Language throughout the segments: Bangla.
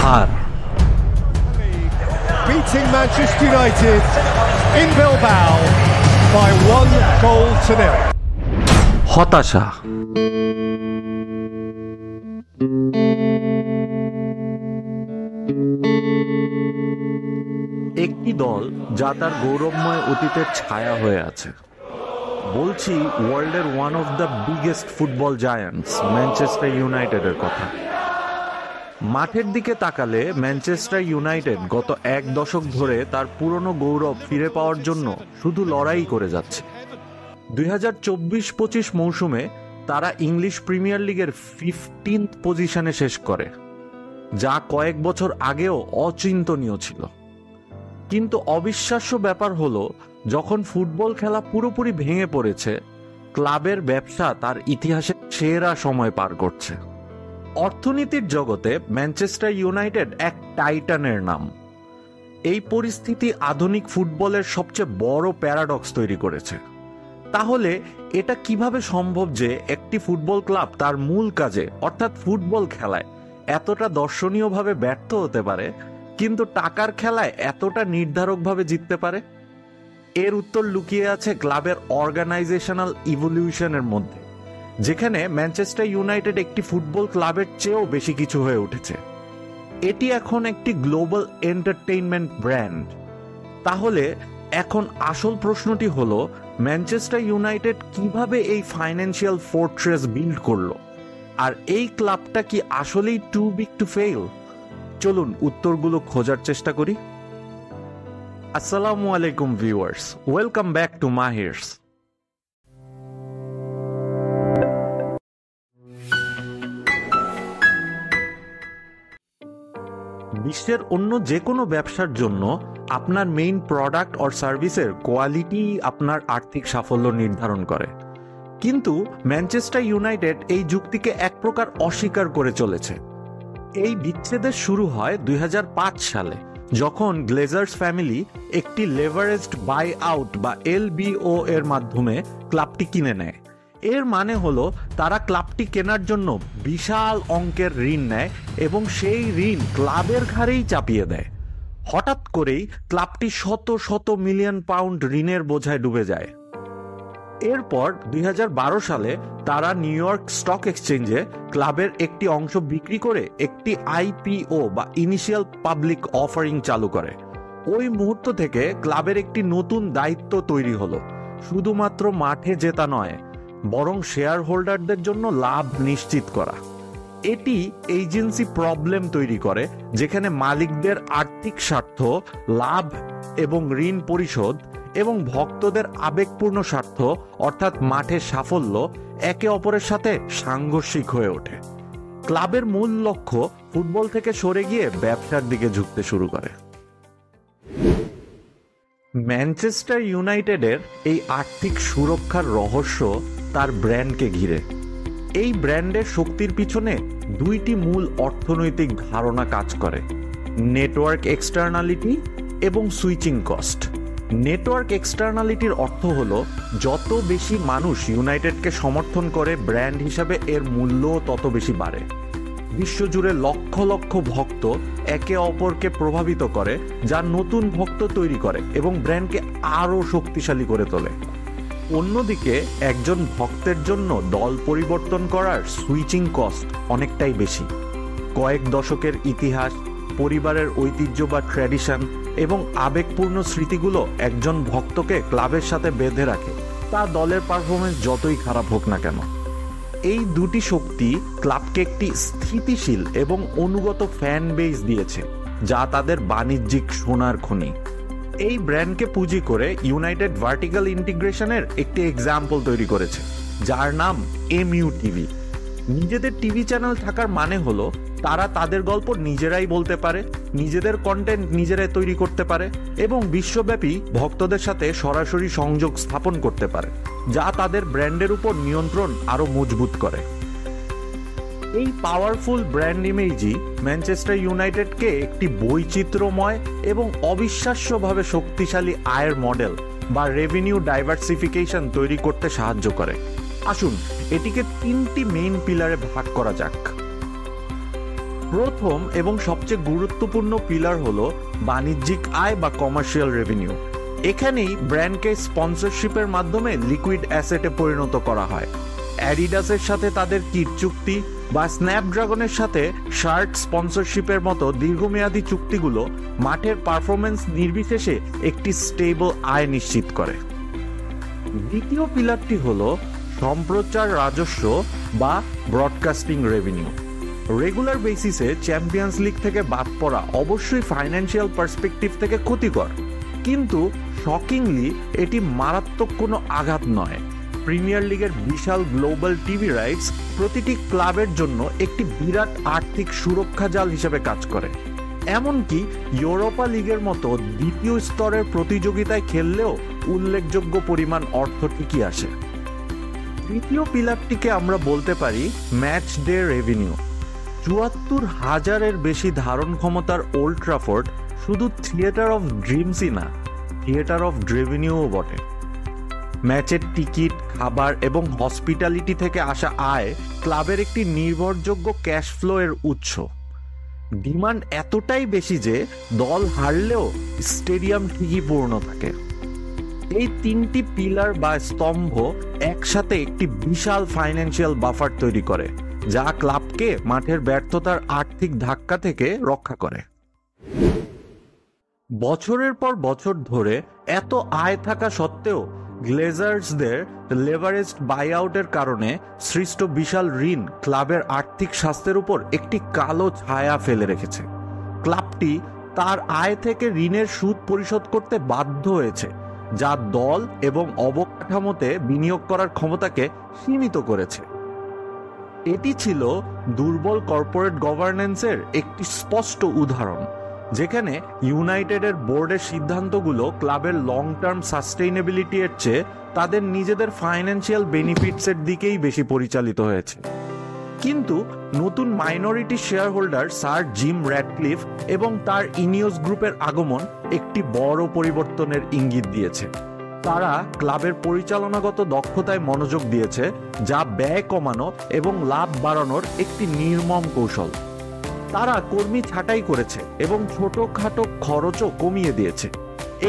Her. Beating Manchester United in Bilbao by 1-0. হতাশা। একটি দল যা তার গৌরবময় অতীতের ছায়া হয়ে আছে। বলছি ওয়ার্ল্ডের one of the biggest football giants Manchester ইউনাইটেডের কথা। মাঠের দিকে তাকালে ম্যানচেস্টার ইউনাইটেড গত এক দশক ধরে তার পুরনো গৌরব ফিরে পাওয়ার জন্য শুধু লড়াই করে যাচ্ছে। 2024-25 মৌসুমে তারা ইংলিশ প্রিমিয়ার লিগের 15th পজিশনে শেষ করে, যা কয়েক বছর আগেও অচিন্তনীয় ছিল। কিন্তু অবিশ্বাস্য ব্যাপার হলো, যখন ফুটবল খেলা পুরোপুরি ভেঙে পড়েছে, ক্লাবের ব্যবসা তার ইতিহাসে সেরা সময় পার করছে। অর্থনীতির জগতে ম্যানচেস্টার ইউনাইটেড এক টাইটানের নাম। এই পরিস্থিতি আধুনিক ফুটবলের সবচেয়ে বড় প্যারাডক্স তৈরি করেছে। তাহলে এটা কিভাবে সম্ভব যে একটি ফুটবল ক্লাব তার মূল কাজে অর্থাৎ ফুটবল খেলায় এতটা দর্শনীয়ভাবে ব্যর্থ হতে পারে, কিন্তু টাকার খেলায় এতটা নির্ধারকভাবে জিততে পারে? এর উত্তর লুকিয়ে আছে ক্লাবের অর্গানাইজেশনাল ইভলিউশনের মধ্যে, যেখানে ম্যানচেস্টার ইউনাইটেড একটি ফুটবল ক্লাবের চেয়েও বেশি কিছু হয়ে উঠেছে। এটি এখন একটি গ্লোবাল এন্টারটেইনমেন্ট ব্র্যান্ড। তাহলে এখন আসল প্রশ্নটি হলো, ম্যানচেস্টার ইউনাইটেড কিভাবে এই ফাইন্যান্সিয়াল ফোর্ট্রেস বিল্ড করলো? আর এই ক্লাবটা কি আসলেই টু বিগ টু ফেইল? চলুন উত্তরগুলো খোঁজার চেষ্টা করি। আসসালামু আলাইকুম ভিউয়ার্স, ওয়েলকাম ব্যাক টু মাহিরস। বিশ্বের অন্য যে কোনো ব্যবসার জন্য আপনার মেইন প্রোডাক্ট অর সার্ভিসের কোয়ালিটি আপনার আর্থিক সাফল্য নির্ধারণ করে। কিন্তু ম্যানচেস্টার ইউনাইটেড এই যুক্তিকে এক প্রকার অস্বীকার করে চলেছে। এই বিচ্ছেদের শুরু হয় 2005 সালে, যখন গ্লেজার্স ফ্যামিলি একটি লেভারেজড বাই আউট বা LBO এর মাধ্যমে ক্লাবটি কিনে নেয়। এর মানে হলো তারা ক্লাবটি কেনার জন্য বিশাল অঙ্কের ঋণ নেয় এবং সেই ঋণ ক্লাবের ঘাড়েই চাপিয়ে দেয়। হঠাৎ করেই ক্লাবটি শত শত মিলিয়ন পাউন্ড ঋণের বোঝায় ডুবে যায়। এরপর 2012 সালে তারা নিউ ইয়র্ক স্টক এক্সচেঞ্জে ক্লাবের একটি অংশ বিক্রি করে একটি IPO বা ইনিশিয়াল পাবলিক অফারিং চালু করে। ওই মুহূর্ত থেকে ক্লাবের একটি নতুন দায়িত্ব তৈরি হলো, শুধুমাত্র মাঠে জেতা নয়, বরং শেয়ার হোল্ডারদের জন্য লাভ নিশ্চিত করা। এটি এজেন্সি প্রবলেম তৈরি করে, যেখানে মালিকদের আর্থিক স্বার্থ, লাভ এবং ঋণ পরিশোধ এবং ভক্তদের আবেগপূর্ণ স্বার্থ অর্থাৎ মাঠের সাফল্য একে অপরের সাথে সাংঘর্ষিক হয়ে ওঠে। ক্লাবের মূল লক্ষ্য ফুটবল থেকে সরে গিয়ে ব্যবসার দিকে ঝুঁকতে শুরু করে। ম্যানচেস্টার ইউনাইটেডের এই আর্থিক সুরক্ষার রহস্য তার ব্র্যান্ডকে ঘিরে। এই ব্র্যান্ডের শক্তির পিছনে দুইটি মূল অর্থনৈতিক ধারণা কাজ করে: নেটওয়ার্ক এক্সটার্নালিটি এবং সুইচিং কস্ট। নেটওয়ার্ক এক্সটার্নালিটির অর্থ হলো, যত বেশি মানুষ ইউনাইটেডকে সমর্থন করে, ব্র্যান্ড হিসাবে এর মূল্যও তত বেশি বাড়ে। বিশ্বজুড়ে লক্ষ লক্ষ ভক্ত একে অপরকে প্রভাবিত করে, যা নতুন ভক্ত তৈরি করে এবং ব্র্যান্ডকে আরও শক্তিশালী করে তোলে। অন্যদিকে একজন ভক্তের জন্য দল পরিবর্তন করার সুইচিং কস্ট অনেকটাই বেশি। কয়েক দশকের ইতিহাস, পরিবারের ঐতিহ্য বা ট্র্যাডিশন এবং আবেগপূর্ণ স্মৃতিগুলো একজন ভক্তকে ক্লাবের সাথে বেঁধে রাখে, তা দলের পারফরমেন্স যতই খারাপ হোক না কেন। এই দুটি শক্তি ক্লাবকে একটি স্থিতিশীল এবং অনুগত ফ্যান বেস দিয়েছে, যা তাদের বাণিজ্যিক সোনার খনি। এই ব্র্যান্ডকে পুঁজি করে ইউনাইটেড ভার্টিক্যাল ইন্টিগ্রেশনের একটি এক্সাম্পল তৈরি করেছে, যার নাম MUTV। নিজেদের টিভি চ্যানেল থাকার মানে হলো তারা তাদের গল্প নিজেরাই বলতে পারে, নিজেদের কন্টেন্ট নিজেরাই তৈরি করতে পারে এবং বিশ্বব্যাপী ভক্তদের সাথে সরাসরি সংযোগ স্থাপন করতে পারে, যা তাদের ব্র্যান্ডের উপর নিয়ন্ত্রণ আরো মজবুত করে। এই পাওয়ারফুল ব্র্যান্ড ইমেজই ম্যানচেস্টার ইউনাইটেডকে একটি বৈচিত্র্যময় এবং অবিশ্বাস্যভাবে শক্তিশালী আয়ের মডেল বা রেভিনিউ ডাইভার্সিফিকেশন তৈরি করতে সাহায্য করে। আসুন এটিকে তিনটি মেইন পিলারে ভাগ করা যাক। প্রথম এবং সবচেয়ে গুরুত্বপূর্ণ পিলার হলো বাণিজ্যিক আয় বা কমার্শিয়াল রেভিনিউ। এখানেই ব্র্যান্ডকে স্পন্সরশিপের মাধ্যমে লিকুইড অ্যাসেটে পরিণত করা হয়। অ্যাডিডাসের সাথে তাদের কিট চুক্তি বা স্ন্যাপড্রাগনের সাথে শার্ট স্পন্সরশিপের মতো দীর্ঘমেয়াদী চুক্তিগুলো মাঠের পারফরমেন্স নির্বিশেষে একটি স্টেবল আয় নিশ্চিত করে। দ্বিতীয় পিলারটি হলো সম্প্রচার রাজস্ব বা ব্রডকাস্টিং রেভিনিউ। রেগুলার বেসিসে চ্যাম্পিয়ন্স লিগ থেকে বাদ পড়া অবশ্যই ফাইন্যান্সিয়াল পার্সপেক্টিভ থেকে ক্ষতিকর, কিন্তু শকিংলি এটি মারাত্মক কোনো আঘাত নয়। প্রিমিয়ার লিগের বিশাল গ্লোবাল টিভি রাইটস প্রতিটি ক্লাবের জন্য একটি বিরাট আর্থিক সুরক্ষা জাল হিসেবে কাজ করে। এমনকি ইউরোপা লিগের মতো দ্বিতীয় স্তরের প্রতিযোগিতায় খেললেও উল্লেখযোগ্য পরিমাণ অর্থ টিকে আসে। তৃতীয় পিলারটিকে আমরা বলতে পারি ম্যাচ ডে রেভিনিউ। ৭৪,০০০-এর বেশি ধারণ ক্ষমতার ওল্ড ট্রাফোর্ড শুধু থিয়েটার অফ ড্রিমসই না, থিয়েটার অফ রেভিনিউও বটে। ম্যাচের টিকিট, খাবার এবং হসপিটালিটি থেকে আসা আয় ক্লাবের একটি নির্ভরযোগ্য ক্যাশ ফ্লো এর উৎস। ডিমান্ড এতটাই বেশি যে দল হারলেও স্টেডিয়াম ঠিকই পূর্ণ থাকে। এই তিনটি পিলার বা স্তম্ভ একসাথে একটি বিশাল ফাইন্যান্সিয়াল বাফার তৈরি করে, যা ক্লাবকে মাঠের ব্যর্থতার আর্থিক ধাক্কা থেকে রক্ষা করে। বছরের পর বছর ধরে এত আয় থাকা সত্ত্বেও গ্লেজার্সদের লেভারেজড বাইআউটের কারণে সৃষ্ট বিশাল ঋণ ক্লাবের আর্থিক স্বাস্থ্যের উপর একটি কালো ছায়া ফেলে রেখেছে। ক্লাবটি তার আয় থেকে ঋণের সুদ পরিশোধ করতে বাধ্য হয়েছে, যা দল এবং অবকাঠামোতে বিনিয়োগ করার ক্ষমতাকে সীমিত করেছে। এটি ছিল দুর্বল কর্পোরেট গভর্নেন্সের একটি স্পষ্ট উদাহরণ, যেখানে ইউনাইটেডের বোর্ডের সিদ্ধান্তগুলো ক্লাবের লং টার্ম সাস্টেইনেবিলিটি এর চেয়ে তাদের নিজেদের ফাইন্যান্সিয়াল বেনিফিটসের দিকেই বেশি পরিচালিত হয়েছে। কিন্তু নতুন minority share holder sir gym Radcliffe এবং তার ইনিওস গ্রুপের আগমন একটি বড় পরিবর্তনের ইঙ্গিত দিয়েছে। তারা ক্লাবের পরিচালনাগত দক্ষতায় মনোযোগ দিয়েছে, যা ব্যয় কমানো এবং লাভ বাড়ানোর একটি নির্মম কৌশল। তারা কর্মী ছাঁটাই করেছে এবং ছোটখাটো খরচও কমিয়ে দিয়েছে,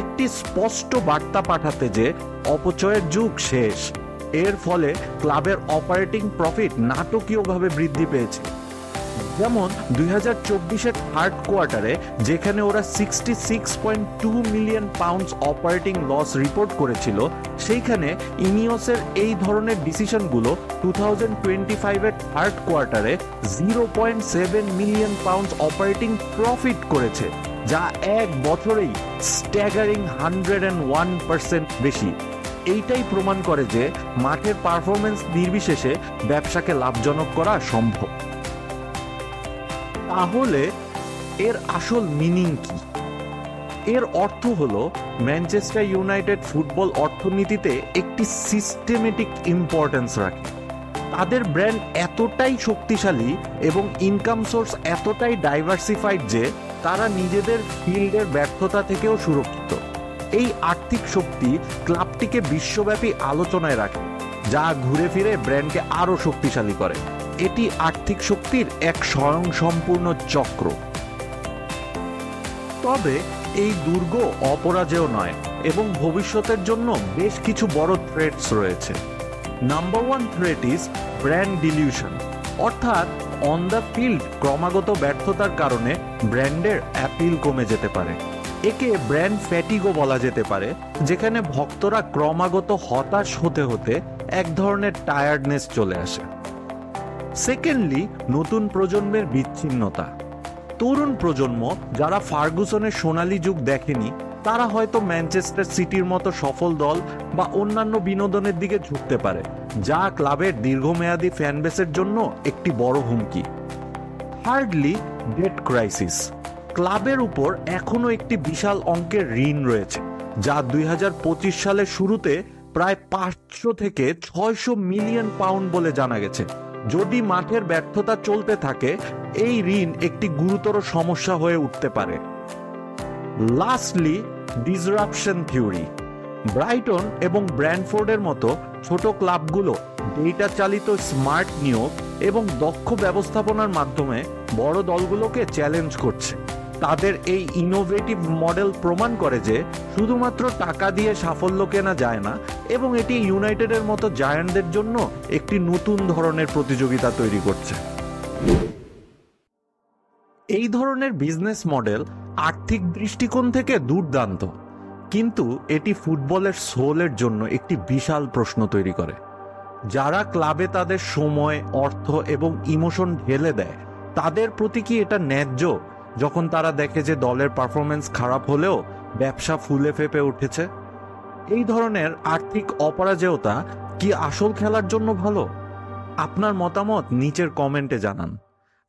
একটি স্পষ্ট বার্তা পাঠাতে যে অপচয়ের যুগ শেষ। এর ফলে ক্লাবের অপারেটিং প্রফিট নাটকীয়ভাবে বৃদ্ধি পেয়েছে। যেমন 2024-এর থার্ড কোয়ার্টারে যেখানে ওরা 66.2 million pounds operating loss report করেছিল, সেইখানে ইনিওসের এই ধরনের ডিসিশনগুলো 2025-এর থার্ড কোয়ার্টারে 0.7 মিলিয়ন পাউন্ডস অপারেটিং প্রফিট করেছে, যা এক বছরেই স্ট্যাগারিং 101% বেশি। এইটাই প্রমাণ করে যে মাঠের পারফরমেন্স নির্বিশেষে ব্যবসাকে লাভজনক করা সম্ভব। তাহলে এর আসল মিনিং কি? এর অর্থ হলো ম্যানচেস্টার ইউনাইটেড ফুটবল অর্থনীতিতে একটি সিস্টেমেটিক ইম্পর্টেন্স রাখে। তাদের ব্র্যান্ড এতটাই শক্তিশালী এবং ইনকাম সোর্স এতটাই ডাইভার্সিফাইড যে তারা নিজেদের ফিল্ডের ব্যর্থতা থেকেও সুরক্ষিত। এই আর্থিক শক্তি ক্লাবটিকে বিশ্বব্যাপী আলোচনায় রাখে, যা ঘুরে ফিরে ব্র্যান্ডকে আরো শক্তিশালী করে। এটি আর্থিক শক্তির এক স্বয়ংসম্পূর্ণ চক্র। তবে এই দুর্গ অপরাজেয় নয় এবং ভবিষ্যতের জন্য বেশ কিছু বড় থ্রেটস রয়েছে। Number 1 threat is brand dilution, অর্থাৎ অন দ্য ফিল্ড ক্রমাগত ব্যর্থতার কারণে ব্র্যান্ডের অ্যাপিল কমে যেতে পারে। একে ব্র্যান্ড ফ্যাটিগও বলা যেতে পারে, যেখানে ভক্তরা ক্রমাগত হতাশ হতে হতে এক ধরনের টায়ার্ডনেস চলে আসে। সেকেন্ডলি, নতুন প্রজন্মের বিচ্ছিন্নতা। তরুণ প্রজন্ম যারা ফার্গুসনের সোনালী যুগ দেখেনি, তারা হয়তো ম্যানচেস্টার সিটির মতো সফল দল বা অন্যান্য বিনোদনের দিকে ঝুঁকতে পারে, যা ক্লাবের দীর্ঘমেয়াদী ফ্যানবেসের জন্য একটি বড় হুমকি। Thirdly, debt crisis. ক্লাবের উপর এখনো একটি বিশাল অঙ্কের ঋণ রয়েছে, যা 2025 সালের শুরুতে প্রায় 500 থেকে 600 মিলিয়ন পাউন্ড বলে জানা গেছে। যদি মাঠের ব্যর্থতা চলতে থাকে, এই ঋণ একটি গুরুতর সমস্যা হয়ে উঠতে পারে। Lastly, disruption theory. ব্রাইটন এবং ব্র্যান্ডফোর্ডের মতো ছোট ক্লাবগুলো ডেটা চালিত স্মার্ট নিয়োগ এবং দক্ষ ব্যবস্থাপনার মাধ্যমে বড় দলগুলোকে চ্যালেঞ্জ করছে। তাদের এই ইনোভেটিভ মডেল প্রমাণ করে যে শুধুমাত্র টাকা দিয়ে সাফল্য কেনা যায় না, এবং এটি ইউনাইটেডের মতো জায়ান্টদের জন্য একটি নতুন ধরনের প্রতিযোগিতা তৈরি করছে। এই ধরনের বিজনেস মডেল আর্থিক দৃষ্টিকোণ থেকে দুর্দান্ত, কিন্তু এটি ফুটবলের সোলের জন্য একটি বিশাল প্রশ্ন তৈরি করে। যারা ক্লাবে তাদের সময়, অর্থ এবং ইমোশন ঢেলে দেয়, তাদের প্রতি কি এটা ন্যায্য যখন তারা দেখে যে দলের পারফরমেন্স খারাপ হলেও ব্যবসা ফুলে ফেপে উঠেছে? এই ধরনের আর্থিক অপরাজেয়তা কি আসল খেলার জন্য ভালো? আপনার মতামত নিচের কমেন্টে জানান।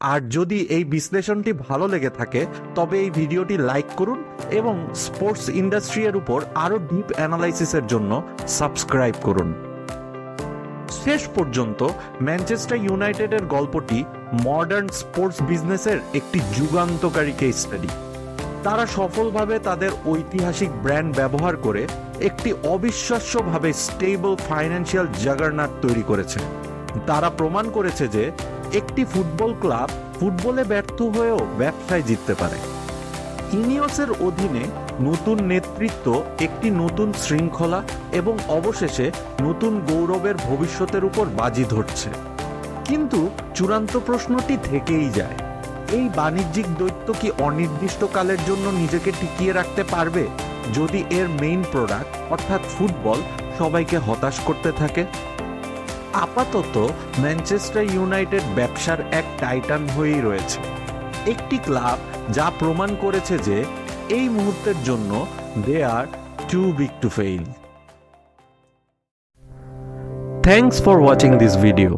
আর যদি এই বিশ্লেষণটি ভালো লেগে থাকে তবে এই ভিডিওটি লাইক করুন এবং স্পোর্টস ইন্ডাস্ট্রি এর উপর আরো ডিপ অ্যানালাইসিসের জন্য সাবস্ক্রাইব করুন। শেষ পর্যন্ত ম্যানচেস্টার ইউনাইটেডের গল্পটি মডার্ন স্পোর্টস বিজনেসের একটি যুগান্তকারী কেস স্টাডি। তারা সফলভাবে তাদের ঐতিহাসিক ব্র্যান্ড ব্যবহার করে একটি অবিশ্বাস্যভাবে স্টেবল ফাইন্যান্সিয়াল জাগারনাট তৈরি করেছে। তারা প্রমাণ করেছে যে একটি ফুটবল ক্লাব ফুটবলে ব্যর্থ হয়েও ব্যবসায় জিততে পারে। ইনিওসের অধীনে নতুন নেতৃত্ব, একটি নতুন শৃঙ্খলা এবং অবশেষে নতুন গৌরবের ভবিষ্যতের উপর বাজি ধরছে। কিন্তু চূড়ান্ত প্রশ্নটি থেকেই যায়, এই বাণিজ্যিক দৈত্য কি অনির্দিষ্টকালের জন্য নিজেকে টিকিয়ে রাখতে পারবে যদি এর মেইন প্রোডাক্ট অর্থাৎ ফুটবল সবাইকে হতাশ করতে থাকে? আপাতত ম্যানচেস্টার ইউনাইটেড ব্যবসার এক টাইটান হয়েই রয়েছে, একটি ক্লাব যা প্রমাণ করেছে যে এই মুহূর্তের জন্য they are too big to fail. Thanks for watching this video.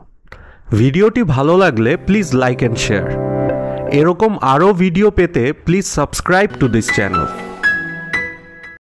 ভিডিওটি ভালো লাগলে প্লিজ লাইক অ্যান্ড শেয়ার। এরকম আরও ভিডিও পেতে please subscribe to this channel.